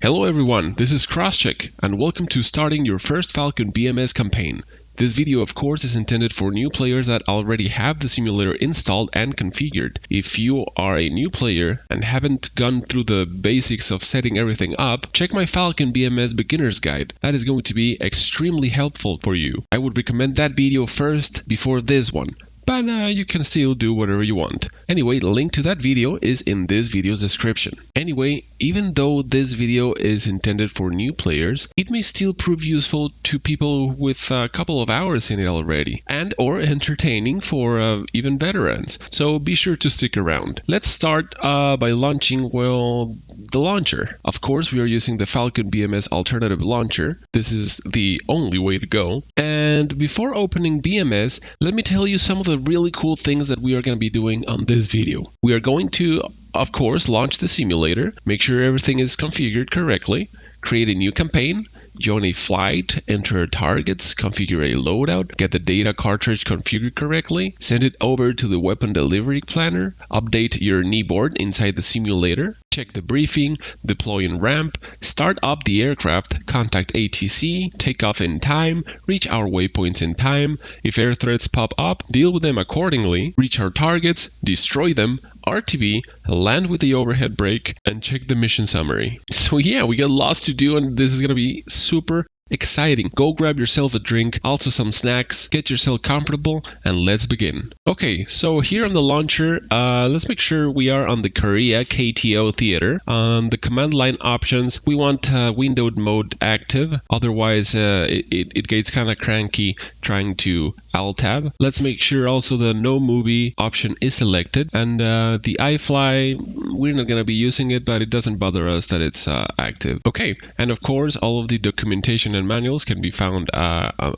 Hello everyone, this is Crosscheck, and welcome to starting your first Falcon BMS campaign. This video of course is intended for new players that already have the simulator installed and configured. If you are a new player and haven't gone through the basics of setting everything up, check my Falcon BMS beginner's guide. That is going to be extremely helpful for you. I would recommend that video first before this one. But you can still do whatever you want. Anyway, the link to that video is in this video's description. Anyway, even though this video is intended for new players, it may still prove useful to people with a couple of hours in it already, and or entertaining for even veterans. So be sure to stick around. Let's start by launching, well, the launcher. Of course, we are using the Falcon BMS alternative launcher. This is the only way to go. And before opening BMS, let me tell you some of the really cool things that we are going to be doing on this video. We are going to, of course, launch the simulator, make sure everything is configured correctly, create a new campaign, join a flight, enter targets, configure a loadout, get the data cartridge configured correctly, send it over to the weapon delivery planner, update your kneeboard inside the simulator, check the briefing, deploy in ramp, start up the aircraft, contact ATC, take off in time, reach our waypoints in time, if air threats pop up, deal with them accordingly, reach our targets, destroy them, RTB, land with the overhead brake, and check the mission summary. So yeah, we got lots to do and this is gonna be super exciting. Go grab yourself a drink, also some snacks, get yourself comfortable, and let's begin. Okay, so here on the launcher, let's make sure we are on the Korea KTO theater. On the command line options, we want windowed mode active, otherwise it gets kind of cranky trying to alt tab. Let's make sure also the no movie option is selected, and the iFly, we're not going to be using it, but it doesn't bother us that it's active. Okay, and of course all of the documentation and manuals can be found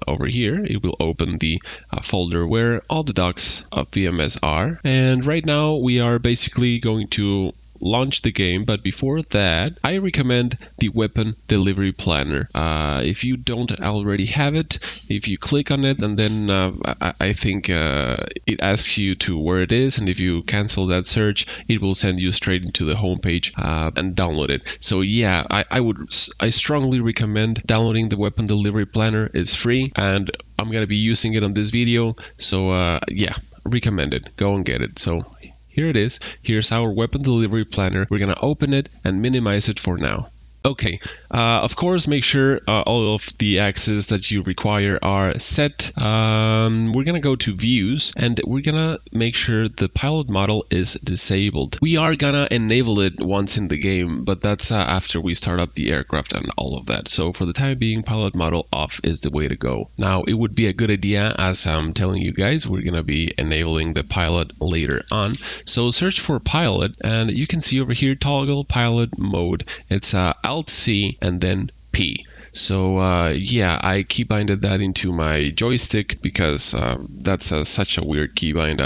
over here. It will open the folder where all the docs of BMS are, and right now we are basically going to launch the game, but before that I recommend the weapon delivery planner. If you don't already have it, if you click on it and then I think it asks you to where it is, and if you cancel that search it will send you straight into the homepage and download it. So yeah, I strongly recommend downloading the weapon delivery planner. It's free and I'm gonna be using it on this video, so yeah, recommend it. Go and get it. So here it is. Here's our weapon delivery planner. We're going to open it and minimize it for now. Okay, of course, make sure all of the access that you require are set. We're gonna go to views and we're gonna make sure the pilot model is disabled. We are gonna enable it once in the game, but that's after we start up the aircraft and all of that. So for the time being, pilot model off is the way to go. Now, it would be a good idea, as I'm telling you guys, we're gonna be enabling the pilot later on. So search for pilot and you can see over here, toggle pilot mode. It's Alt-C and then P. So yeah, I keybinded that into my joystick because that's such a weird keybind.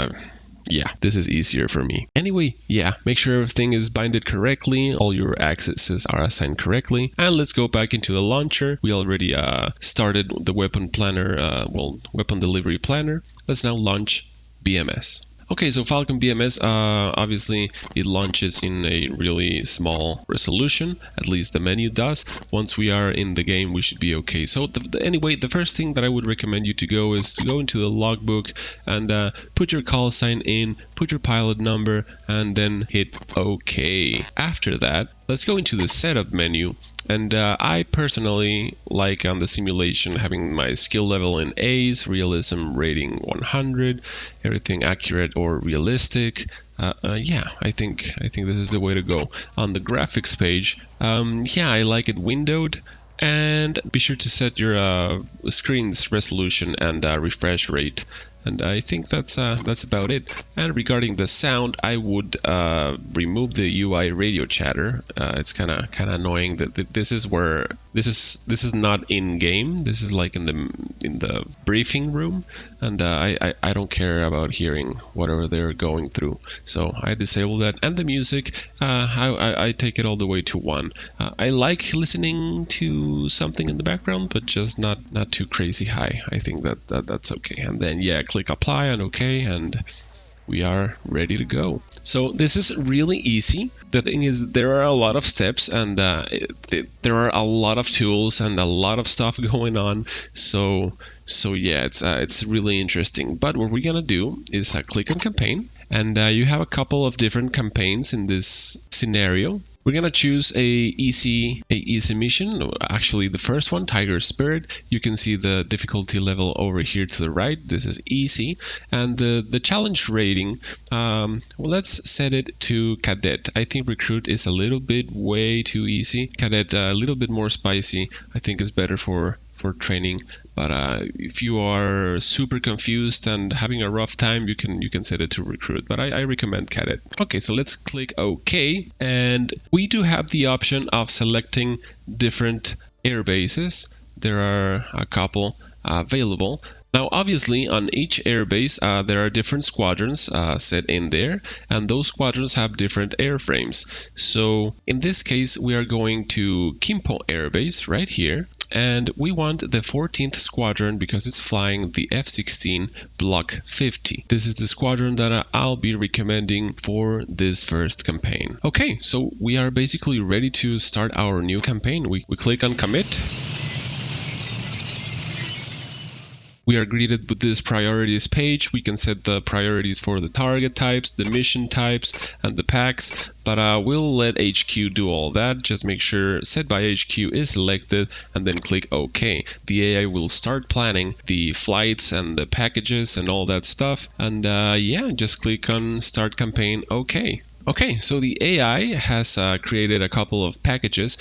Yeah, this is easier for me. Anyway, yeah, make sure everything is binded correctly, all your accesses are assigned correctly, and let's go back into the launcher. We already started the weapon planner, weapon delivery planner. Let's now launch BMS. Okay, so Falcon BMS, obviously it launches in a really small resolution, at least the menu does. Once we are in the game, we should be okay. So anyway, the first thing that I would recommend you to go is to go into the logbook and put your call sign in, put your pilot number, and then hit OK. After that, let's go into the setup menu, and I personally like on the simulation having my skill level in A's, realism rating 100, everything accurate or realistic. Yeah, I think this is the way to go. On the graphics page, yeah, I like it windowed. And be sure to set your screen's resolution and refresh rate. And I think that's about it. And regarding the sound, I would remove the UI radio chatter. It's kind of annoying that this is where this is not in game. This is like in the briefing room, and I don't care about hearing whatever they're going through. So I disable that. And the music, I take it all the way to 1. I like listening to something in the background, but just not too crazy high. I think that's okay. And then yeah, click apply and OK, and we are ready to go. So this is really easy. The thing is, there are a lot of steps, and there are a lot of tools and a lot of stuff going on. So yeah, it's really interesting. But what we're gonna do is click on campaign, and you have a couple of different campaigns in this scenario. We're gonna choose a easy mission. Actually, the first one, Tiger Spirit. You can see the difficulty level over here to the right. This is easy, and the challenge rating. Well, let's set it to Cadet. I think Recruit is a little bit way too easy. Cadet a little bit more spicy. I think is better for training. But if you are super confused and having a rough time, you can set it to Recruit. But I recommend Cadet. Okay, so let's click OK, and we do have the option of selecting different air bases. There are a couple available. Now, obviously, on each airbase, there are different squadrons set in there, and those squadrons have different airframes. So, in this case, we are going to Kimpo Airbase right here, and we want the 14th squadron because it's flying the F-16 Block 50. This is the squadron that I'll be recommending for this first campaign. Okay, so we are basically ready to start our new campaign. We click on Commit. We are greeted with this priorities page. We can set the priorities for the target types, the mission types, and the packs, but we'll let HQ do all that. Just make sure Set by HQ is selected and then click OK. The AI will start planning the flights and the packages and all that stuff. And yeah, just click on Start Campaign OK. Okay, so the AI has created a couple of packages.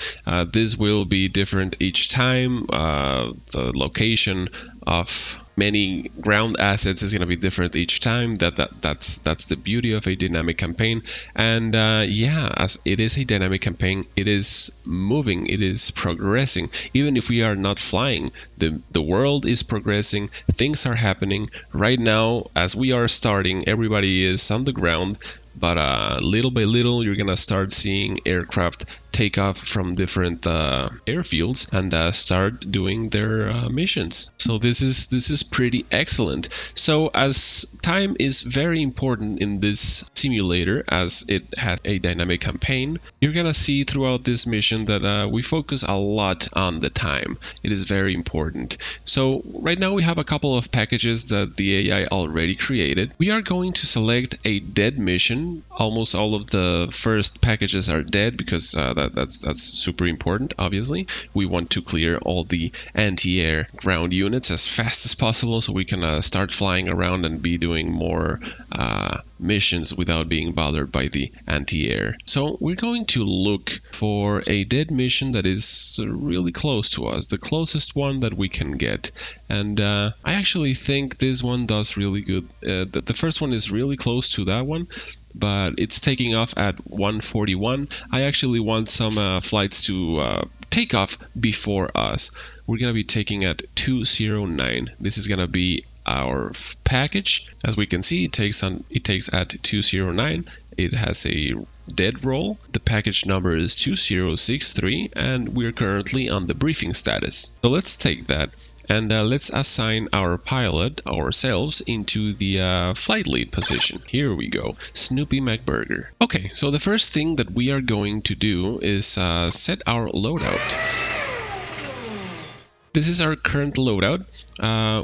This will be different each time. The location of many ground assets is going to be different each time. That's the beauty of a dynamic campaign. And yeah, as it is a dynamic campaign, it is moving, it is progressing. Even if we are not flying, the world is progressing, things are happening. Right now, as we are starting, everybody is on the ground. But little by little, you're gonna start seeing aircraft take off from different airfields and start doing their missions. So this is pretty excellent. So as time is very important in this simulator, as it has a dynamic campaign, you're gonna see throughout this mission that we focus a lot on the time. It is very important. So right now we have a couple of packages that the AI already created. We are going to select a dead mission. Almost all of the first packages are dead because that's super important. Obviously, we want to clear all the anti-air ground units as fast as possible so we can start flying around and be doing more missions without being bothered by the anti-air. So we're going to look for a dead mission that is really close to us, the closest one that we can get. And I actually think this one does really good. The first one is really close to that one, but it's taking off at 141. I actually want some flights to take off before us. We're gonna be taking at 209. This is gonna be our package. As we can see, it takes at 209. It has a dead roll. The package number is 2063, and we're currently on the briefing status. So let's take that. And let's assign our pilot ourselves into the flight lead position. Here we go, Snoopy McBurger. Okay, so the first thing that we are going to do is set our loadout. This is our current loadout.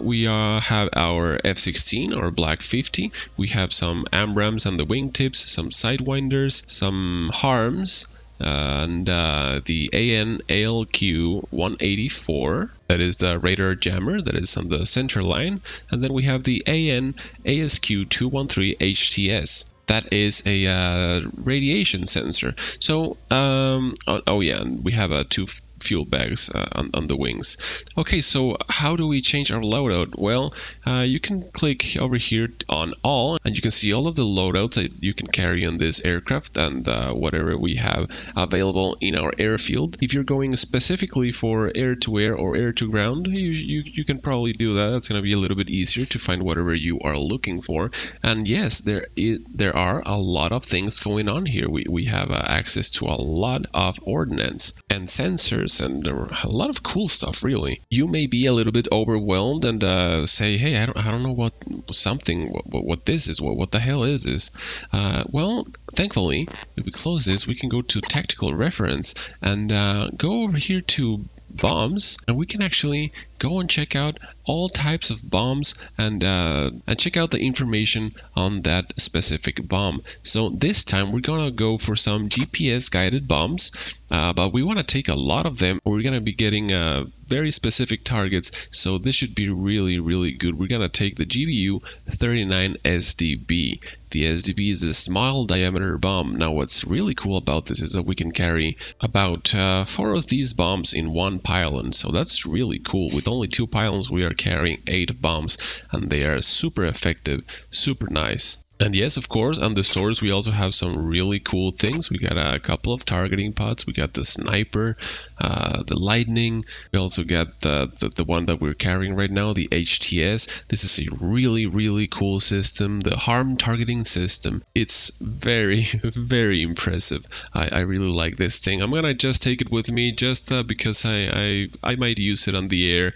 We have our F-16 or Black 50. We have some AMRAAMs and the wingtips, some Sidewinders, some HARMs, and the AN/ALQ 184, that is the radar jammer that is on the center line, and then we have the AN/ASQ 213 HTS. That is a radiation sensor. So oh yeah, and we have two fuel bags on the wings. Okay, so how do we change our loadout? Well, you can click over here on all, and you can see all of the loadouts that you can carry on this aircraft and whatever we have available in our airfield. If you're going specifically for air-to-air or air-to-ground, you can probably do that. That's going to be a little bit easier to find whatever you are looking for. And yes, there are a lot of things going on here. We have access to a lot of ordnance and sensors Rudders, and there were a lot of cool stuff, really. You may be a little bit overwhelmed and say, hey, I don't know what this is, what the hell is this? Well, thankfully, if we close this, we can go to tactical reference and go over here to bombs, and we can actually go and check out all types of bombs and check out the information on that specific bomb. So this time we're gonna go for some GPS guided bombs, but we want to take a lot of them. We're gonna be getting very specific targets, so this should be really good. We're gonna take the GBU 39 SDB. The SDB is a small diameter bomb. Now what's really cool about this is that we can carry about 4 of these bombs in one pylon, so that's really cool. With only 2 pylons we are carrying 8 bombs, and they are super effective, super nice. And yes, of course, on the stores we also have some really cool things. We got a couple of targeting pods. We got the sniper, the lightning. We also got the one that we're carrying right now, the HTS. This is a really cool system. The harm targeting system. It's very impressive. I really like this thing. I'm gonna just take it with me just because I might use it on the air.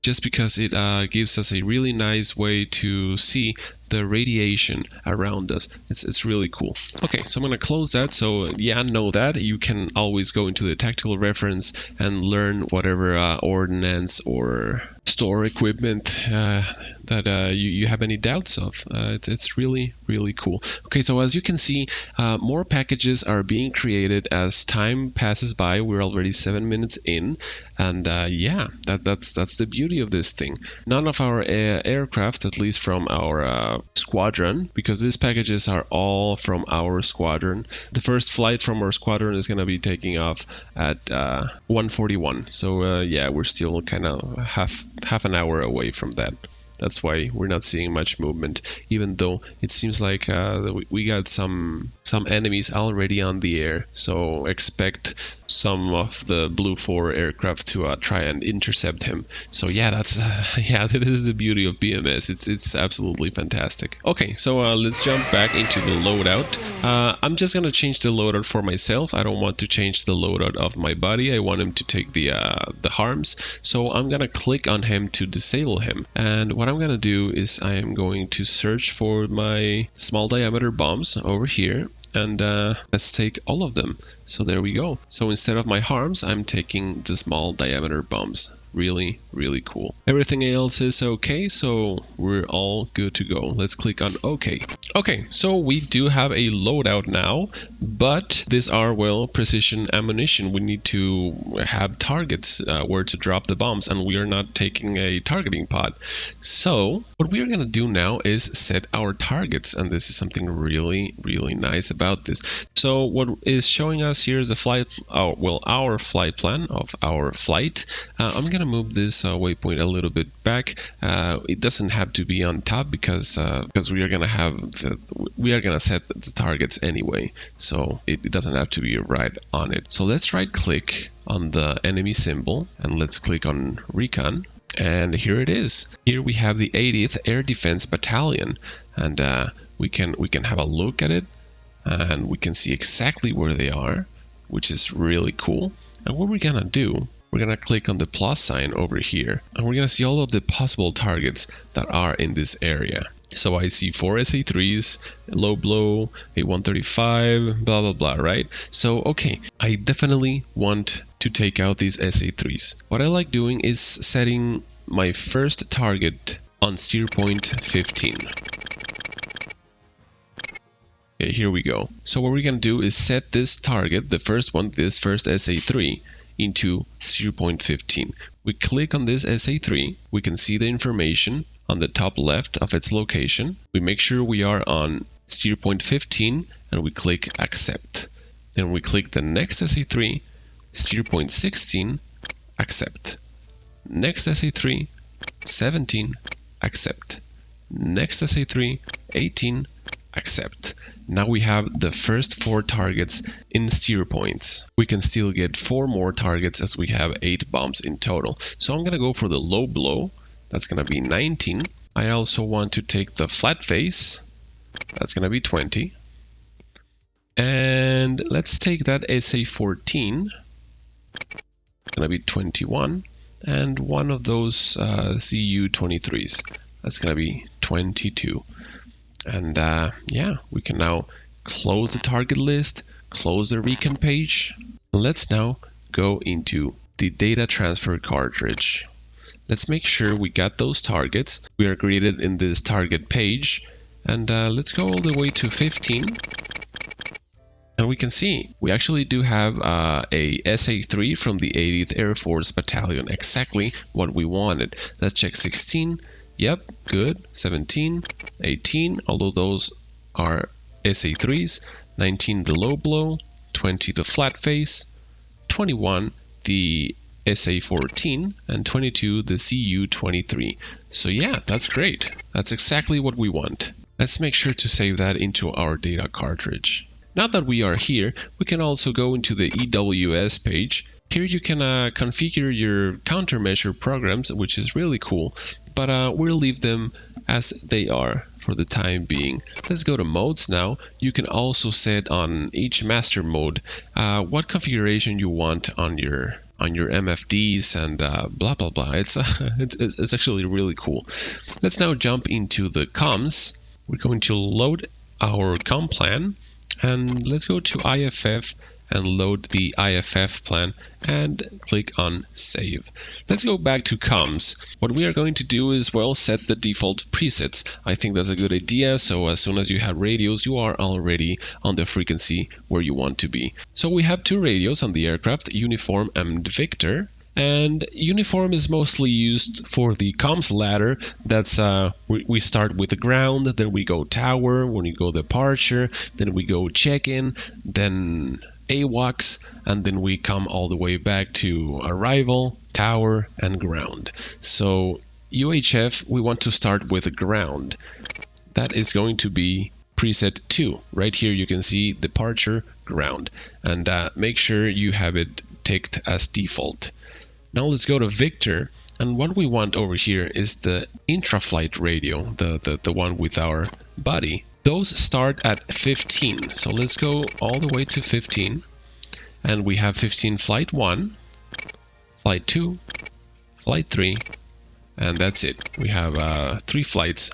Just because it gives us a really nice way to see the radiation around us. It's really cool. Okay, so I'm gonna close that. So yeah, know that you can always go into the tactical reference and learn whatever ordnance or store equipment that you have any doubts of. It's really cool. Okay, so as you can see, more packages are being created as time passes by. We're already 7 minutes in, and yeah, that's the beauty of this thing. None of our aircraft, at least from our squadron, because these packages are all from our squadron. The first flight from our squadron is going to be taking off at 1:41. So yeah, we're still kind of half an hour away from that. That's why we're not seeing much movement, even though it seems like we got some enemies already on the air. So expect some of the Blue 4 aircraft to try and intercept him. So yeah, that's yeah, this is the beauty of BMS. It's absolutely fantastic. Okay, so let's jump back into the loadout. I'm just gonna change the loadout for myself. I don't want to change the loadout of my buddy. I want him to take the harms. So I'm gonna click on him to disable him. And what I'm gonna do is I am going to search for my small diameter bombs over here. And let's take all of them. So there we go. So instead of my harms, I'm taking the small diameter bombs. Really cool. Everything else is okay, so we're all good to go. Let's click on OK. Okay, so we do have a loadout now, but these are, well, precision ammunition. We need to have targets where to drop the bombs, and we are not taking a targeting pod. So what we are going to do now is set our targets, and this is something really nice about this. So what is showing us here is the flight, our flight plan of our flight. I'm going to move this waypoint a little bit back. It doesn't have to be on top because we are going to set the targets anyway, so it doesn't have to be right on it. So let's right click on the enemy symbol and let's click on recon, and here it is. Here we have the 80th Air Defense Battalion, and we can have a look at it, and we can see exactly where they are, which is really cool. And what we're gonna do, we're gonna click on the plus sign over here, and we're gonna see all of the possible targets that are in this area. So I see 4 SA3s, low blow, a 135, blah blah, right? So okay, I definitely want to take out these SA3s. What I like doing is setting my first target on steer point 15. Okay, here we go. So what we're gonna do is set this target, the first one, this first SA3, into steer point 15. We click on this SA3, we can see the information on the top left of its location. We make sure we are on steer point 15 and we click accept. Then we click the next SA3, steer point 16, accept. Next SA3, 17, accept. Next SA3, 18, accept. Now we have the first 4 targets in steer points. We can still get 4 more targets as we have 8 bombs in total. So I'm gonna go for the low blow. That's gonna be 19. I also want to take the flat face. That's gonna be 20. And let's take that SA14. gonna be 21, and one of those CU-23s, that's gonna be 22. And yeah, we can now close the target list, close the recon page. Let's now go into the data transfer cartridge. Let's make sure we got those targets. We are greeted in this target page, and let's go all the way to 15. And we can see we actually do have a SA-3 from the 80th Air Force Battalion, exactly what we wanted. Let's check 16. Yep, good. 17, 18, although those are SA-3s. 19, the low blow. 20, the flat face. 21, the SA-14, and 22, the CU-23. So yeah, that's great. That's exactly what we want. Let's make sure to save that into our data cartridge. Now that we are here, we can also go into the EWS page. Here you can configure your countermeasure programs, which is really cool, but we'll leave them as they are for the time being. Let's go to modes now. You can also set on each master mode what configuration you want on your MFDs and blah blah blah. It's actually really cool. Let's now jump into the comms. We're going to load our comm plan, and let's go to IFF and load the IFF plan and click on save. Let's go back to comms. What we are going to do is, well, set the default presets. I think that's a good idea, so as soon as you have radios, you are already on the frequency where you want to be. So we have two radios on the aircraft, Uniform and Victor. And Uniform is mostly used for the comms ladder. That's we start with the ground, then we go tower, when we go departure, then we go check-in, then AWACS, and then we come all the way back to arrival, tower, and ground. So UHF, we want to start with the ground. That is going to be preset 2. Right here you can see departure, ground, and make sure you have it ticked as default. Now let's go to Victor, and what we want over here is the intra-flight radio, the one with our buddy. Those start at 15, so let's go all the way to 15, and we have 15 flight 1, flight 2, flight 3, and that's it. We have 3 flights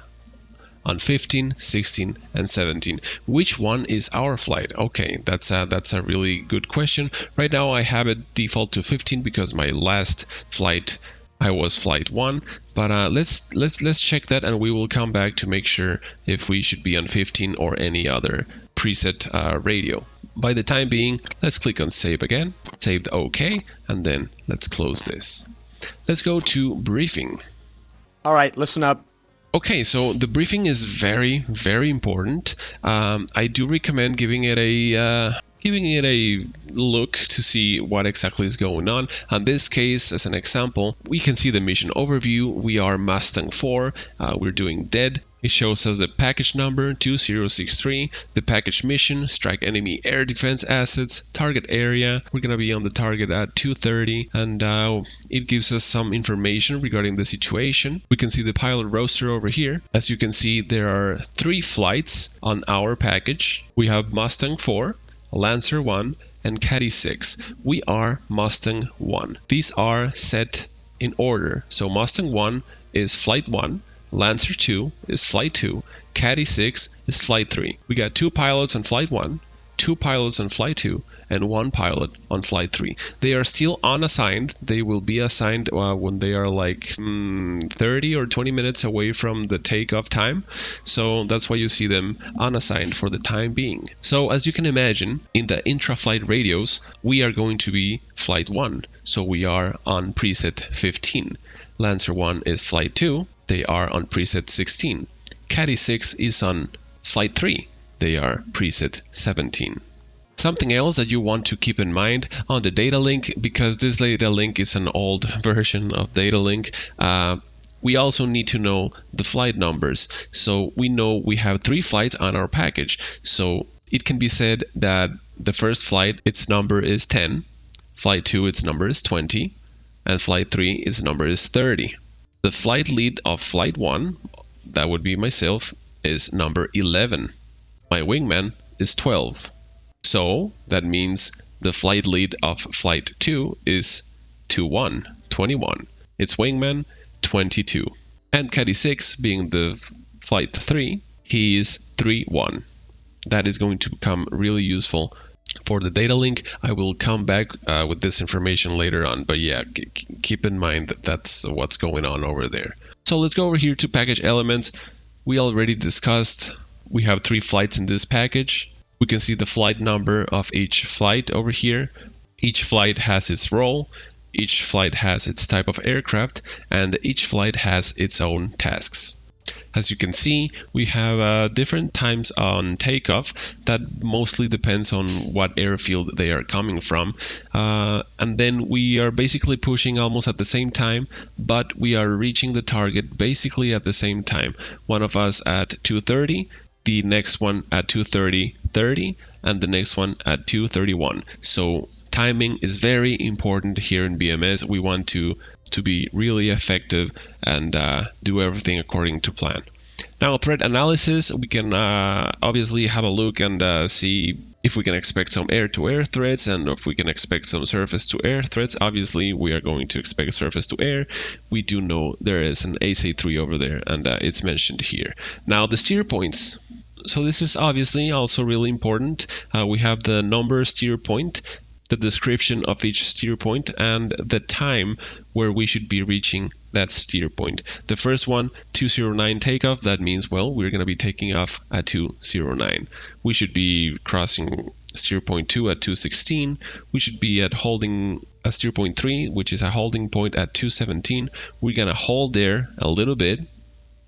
on 15, 16, and 17. Which one is our flight? Okay, that's a really good question. Right now I have it default to 15 because my last flight I was flight 1, but let's check that, and we will come back to make sure if we should be on 15 or any other preset radio. By the time being, let's click on save again, save OK, and then let's close this. Let's go to briefing. All right, listen up. Okay, so the briefing is very, very important. I do recommend giving it a look to see what exactly is going on. In this case, as an example, we can see the mission overview. We are Mustang 4. We're doing dead. It shows us the package number 2063, the package mission, strike enemy air defense assets, target area. We're gonna be on the target at 2:30, and it gives us some information regarding the situation. We can see the pilot roster over here. As you can see, there are 3 flights on our package. We have Mustang 4, Lancer 1, and Caddy 6. We are Mustang 1. These are set in order. So Mustang 1 is flight 1, Lancer 2 is flight 2, Caddy 6 is flight 3. We got 2 pilots on flight 1, 2 pilots on flight 2, and 1 pilot on flight 3. They are still unassigned. They will be assigned when they are like 30 or 20 minutes away from the takeoff time. So that's why you see them unassigned for the time being. So as you can imagine, in the intra-flight radios, we are going to be flight 1. So we are on preset 15. Lancer 1 is flight 2. They are on preset 16. Caddy 6 is on flight 3. They are preset 17. Something else that you want to keep in mind on the data link, because this data link is an old version of data link, we also need to know the flight numbers. So we know we have 3 flights on our package. So it can be said that the first flight, its number is 10, flight 2, its number is 20, and flight 3, its number is 30. The flight lead of flight 1, that would be myself, is number 11. My wingman is 12. So that means the flight lead of flight 2 is 21, 21. Its wingman, 22. And Caddy 6, being the flight 3, he is 3-1. That is going to become really useful for the data link. I will come back with this information later on, but yeah, keep in mind that that's what's going on over there. So let's go over here to package elements. We already discussed we have 3 flights in this package. We can see the flight number of each flight over here. Each flight has its role, each flight has its type of aircraft, and each flight has its own tasks. As you can see, we have different times on takeoff. That mostly depends on what airfield they are coming from. And then we are basically pushing almost at the same time, but we are reaching the target basically at the same time. One of us at 2:30, the next one at 2:30, and the next one at 2:31. So timing is very important here in BMS. We want to be really effective and do everything according to plan. Now, threat analysis, we can obviously have a look and see if we can expect some air-to-air threats and if we can expect some surface-to-air threats. Obviously, we are going to expect surface-to-air. We do know there is an ASA-3 over there, and it's mentioned here. Now, the steer points. So this is obviously also really important. We have the number steer point, the description of each steer point, and the time where we should be reaching that steer point. The first one, 209 takeoff, that means, well, we're going to be taking off at 209. We should be crossing steer point 2 at 216. We should be at holding a steer point 3, which is a holding point at 217. We're going to hold there a little bit,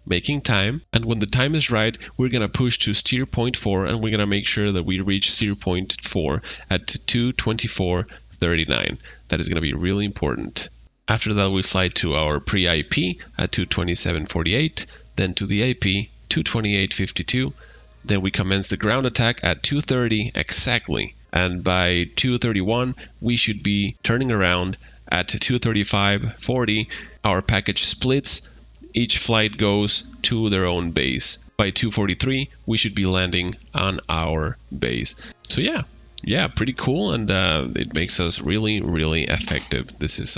making time, and when the time is right, we're going to push to steer point 4, and we're going to make sure that we reach steer point 4 at 2:24:39. That is going to be really important. After that, we fly to our pre-IP at 2:27:48, then to the AP 2:28:52, then we commence the ground attack at 2:30 exactly, and by 2:31 we should be turning around at 2:35:40. Our package splits. Each flight goes to their own base. By 2:43, we should be landing on our base. So yeah, pretty cool, and it makes us really, really effective. This is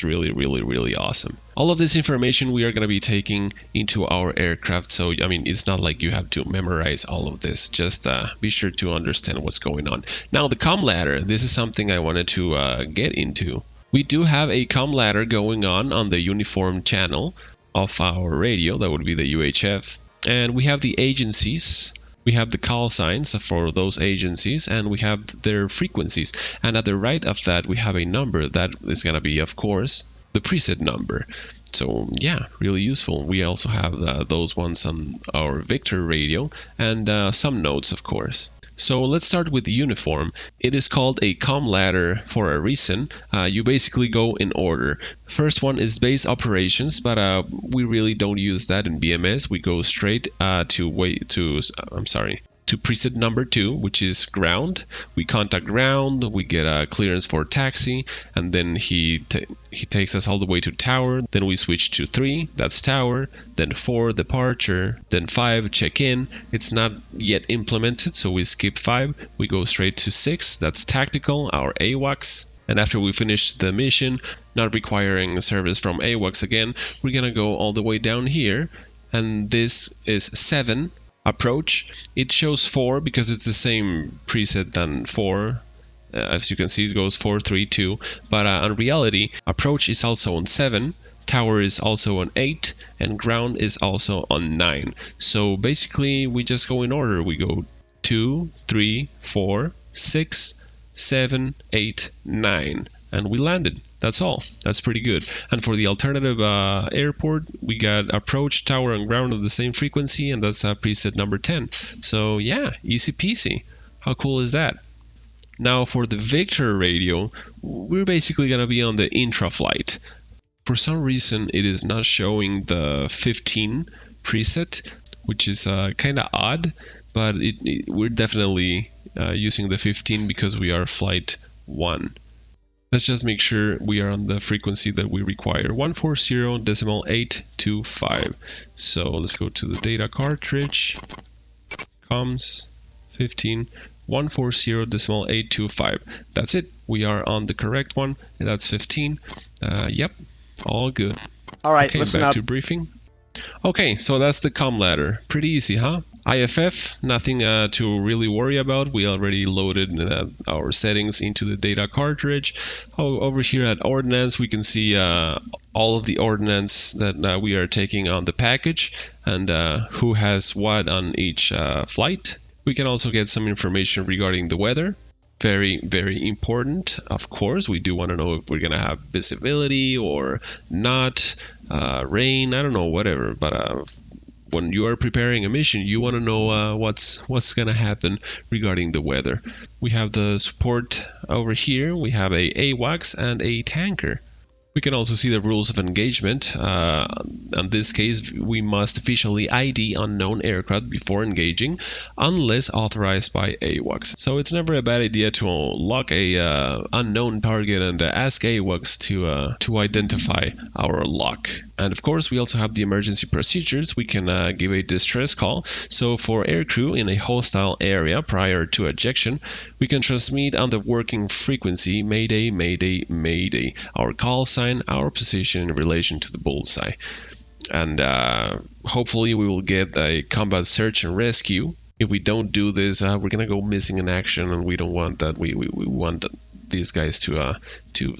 really, really, really awesome. All of this information we are going to be taking into our aircraft. So I mean, it's not like you have to memorize all of this. Just be sure to understand what's going on. Now, the comm ladder. This is something I wanted to get into. We do have a comm ladder going on the uniform channel of our radio. That would be the UHF, and we have the agencies, we have the call signs for those agencies, and we have their frequencies, and at the right of that we have a number that is going to be, of course, the preset number. So yeah, really useful. We also have those ones on our Victor radio, and some notes, of course. So let's start with the uniform. It is called a comm ladder for a reason. You basically go in order. First one is base operations, but we really don't use that in BMS. We go straight to preset number 2, which is ground. We contact ground, we get a clearance for taxi, and then he takes us all the way to tower. Then we switch to 3, that's tower, then 4, departure, then 5, check-in. It's not yet implemented, so we skip 5. We go straight to 6, that's tactical, our AWACS. And after we finish the mission, not requiring service from AWACS again, we're gonna go all the way down here, and this is 7. Approach. It shows 4 because it's the same preset than 4. As you can see, it goes 4, 3, 2. But in reality, approach is also on 7, tower is also on 8, and ground is also on 9. So basically, we just go in order. We go 2, 3, 4, 6, 7, 8, 9, and we landed. That's all. That's pretty good. And for the alternative airport, we got approach, tower, and ground of the same frequency, and that's preset number 10. So yeah, easy peasy. How cool is that? Now for the Victor radio, we're basically going to be on the intra flight. For some reason, it is not showing the 15 preset, which is kind of odd, but we're definitely using the 15 because we are flight 1. Let's just make sure we are on the frequency that we require, 140.825. So let's go to the data cartridge, comms, 15, 140.825. That's it. we are on the correct one. That's 15. Yep, all good. All right, Okay, listen back up. to briefing. Okay, so that's the comm ladder. Pretty easy, huh? IFF, nothing to really worry about. We already loaded our settings into the data cartridge. Over here at ordnance, we can see all of the ordnance that we are taking on the package and who has what on each flight. We can also get some information regarding the weather. Very, very important. Of course, we do want to know if we're going to have visibility or not, rain, I don't know, whatever. But when you are preparing a mission, you want to know what's going to happen regarding the weather. We have the support over here. We have a AWACS and a tanker. We can also see the rules of engagement. In this case, we must officially ID unknown aircraft before engaging, unless authorized by AWACS. So it's never a bad idea to lock a unknown target and ask AWACS to identify our lock. And of course, we also have the emergency procedures. We can give a distress call. So for aircrew in a hostile area prior to ejection, we can transmit on the working frequency Mayday, Mayday, Mayday. Our call sign, our position in relation to the bullseye. And hopefully we will get a combat search and rescue. If we don't do this, we're gonna go missing in action, and we don't want that. We want these guys to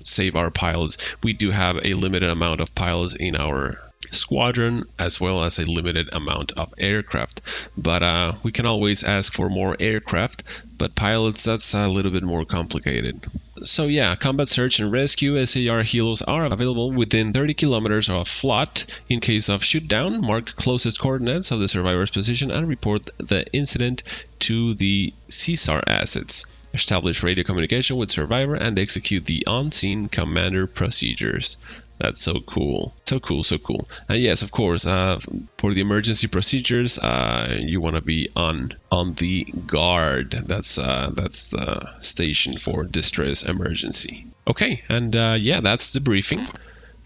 save our pilots. We do have a limited amount of pilots in our squadron, as well as a limited amount of aircraft, but we can always ask for more aircraft, but pilots, that's a little bit more complicated. So yeah, combat search and rescue SAR helos are available within 30 kilometers of FLOT. In case of shoot down, mark closest coordinates of the survivor's position and report the incident to the CSAR assets. Establish radio communication with survivor and execute the on-scene commander procedures. That's so cool. So cool, so cool. And yes, of course, for the emergency procedures, you want to be on the guard. That's the station for distress emergency. Okay, and yeah, that's the briefing.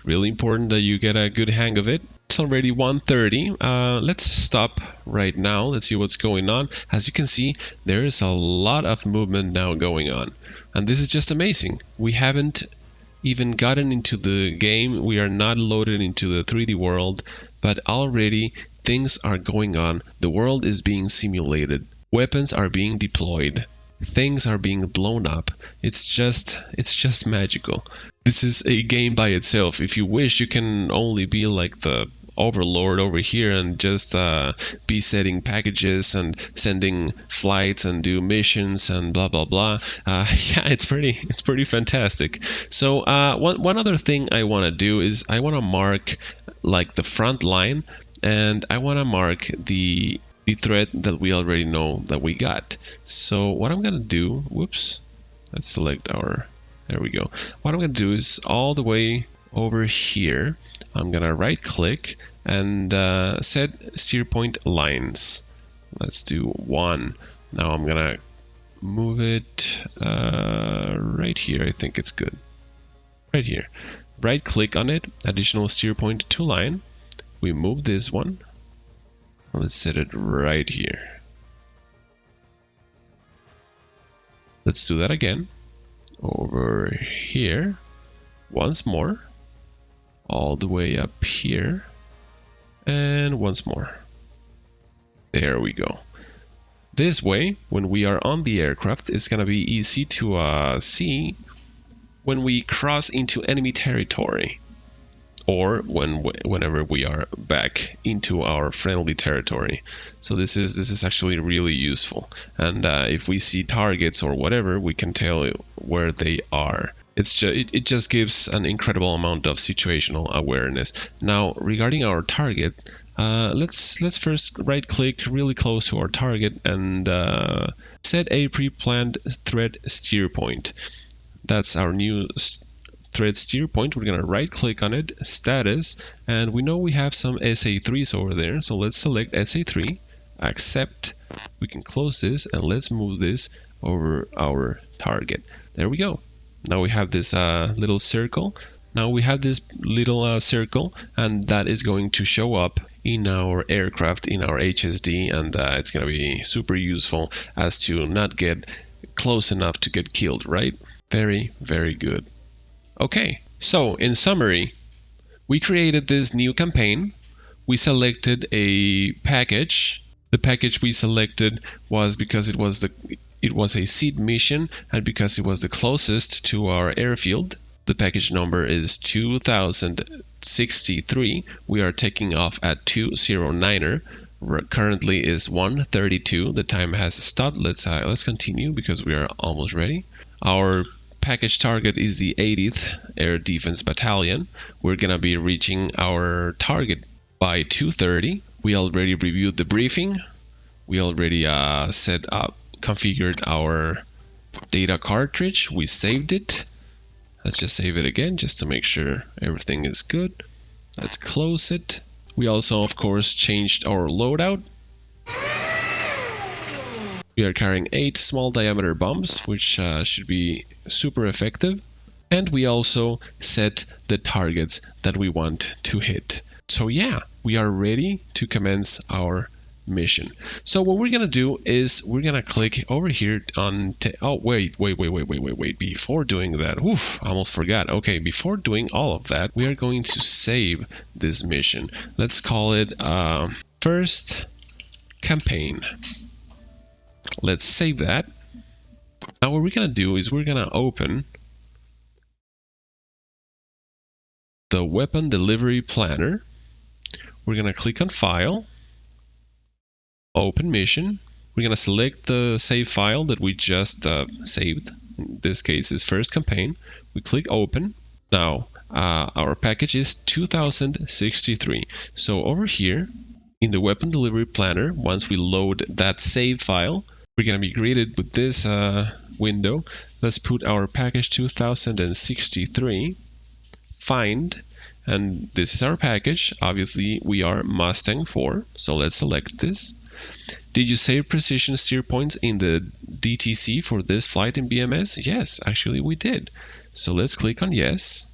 Really important that you get a good hang of it. It's already 1:30. Let's stop right now. Let's see what's going on. As you can see, there is a lot of movement now going on. And this is just amazing. We haven't even gotten into the game. We are not loaded into the 3D world, but already things are going on. The world is being simulated. Weapons are being deployed. Things are being blown up. It's just magical. This is a game by itself. If you wish, you can only be like the overlord over here and just be setting packages and sending flights and do missions and blah blah blah. Yeah, it's pretty fantastic. So one other thing I want to do is I want to mark like the front line, and I want to mark the threat that we already know that we got. So what I'm gonna do, whoops, let's select our, there we go. What I'm gonna do is all the way over here, I'm gonna right click and set steer point lines. Let's do 1. Now I'm gonna move it right here. I think it's good. Right here. Right click on it, additional steer point to line. We move this one. Let's set it right here. Let's do that again. Over here. Once more. All the way up here. And once more. There we go. This way, when we are on the aircraft, it's going to be easy to see when we cross into enemy territory, or whenever we are back into our friendly territory. So this is actually really useful. And if we see targets or whatever, we can tell where they are. It just gives an incredible amount of situational awareness. Now, regarding our target, let's first right click really close to our target and set a pre-planned threat steer point. That's our new thread steer point. We're gonna right click on it, status, and we know we have some SA3s over there, so let's select SA3, accept. We can close this and let's move this over our target. There we go. Now we have this little circle. Now we have this little circle, and that is going to show up in our aircraft, in our HSD, and it's gonna be super useful as to not get close enough to get killed, right? Very, very good. Okay, so in summary, we created this new campaign. We selected a package. The package we selected was because it was a seed mission and because it was the closest to our airfield. The package number is 2063. We are taking off at 209er. Currently is 1:32. The time has stopped. Let's continue because we are almost ready. Our package target is the 80th Air Defense Battalion. We're gonna be reaching our target by 2:30. We already reviewed the briefing. We already configured our data cartridge. We saved it. Let's just save it again just to make sure everything is good. Let's close it. We also, of course, changed our loadout. We are carrying 8 small diameter bombs, which should be super effective. And we also set the targets that we want to hit. So yeah, we are ready to commence our mission. So what we're gonna do is we're gonna click over here on oh wait, before doing that, I almost forgot. Okay, before doing all of that, we are going to save this mission. Let's call it first campaign. Let's save that. Now what we're gonna do is we're gonna open the weapon delivery planner. We're gonna click on file, open mission. We're gonna select the save file that we just saved. In this case is first campaign. We click open. Now our package is 2063. So over here in the weapon delivery planner, once we load that save file, we're gonna be greeted with this window. Let's put our package 2063, find, and this is our package. Obviously we are Mustang 4, so let's select this. Did you save precision steer points in the DTC for this flight in BMS? Yes, actually we did. So let's click on yes,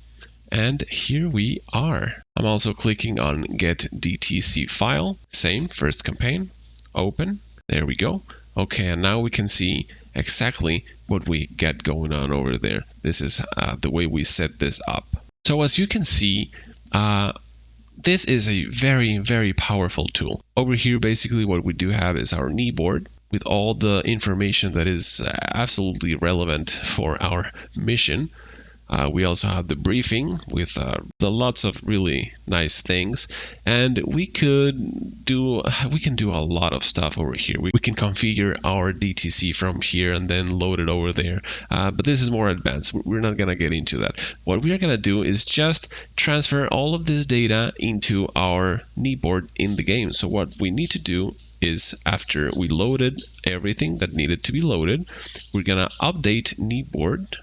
and here we are. I'm also clicking on get DTC file, same, first campaign, open, there we go. Okay, and now we can see exactly what we get going on over there. This is the way we set this up. So as you can see, this is a very, very powerful tool. Over here, basically what we do have is our knee board with all the information that is absolutely relevant for our mission. We also have the briefing with the lots of really nice things, and we can do a lot of stuff over here. We can configure our DTC from here and then load it over there, but this is more advanced. We're not gonna get into that. What we are gonna do is just transfer all of this data into our knee board in the game. So what we need to do is, after we loaded everything that needed to be loaded, we're gonna update knee board.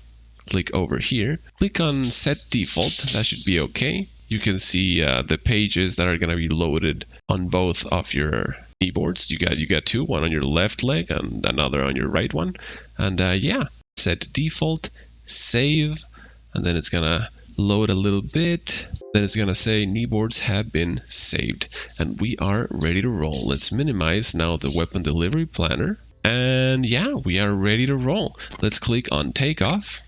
Click over here, click on set default. That should be okay. You can see the pages that are going to be loaded on both of your keyboards. You got two, one on your left leg and another on your right one. And yeah, set default, save, and then it's going to load a little bit. Then it's going to say kneeboards have been saved, and we are ready to roll. Let's minimize now the weapon delivery planner. And yeah, we are ready to roll. Let's click on takeoff.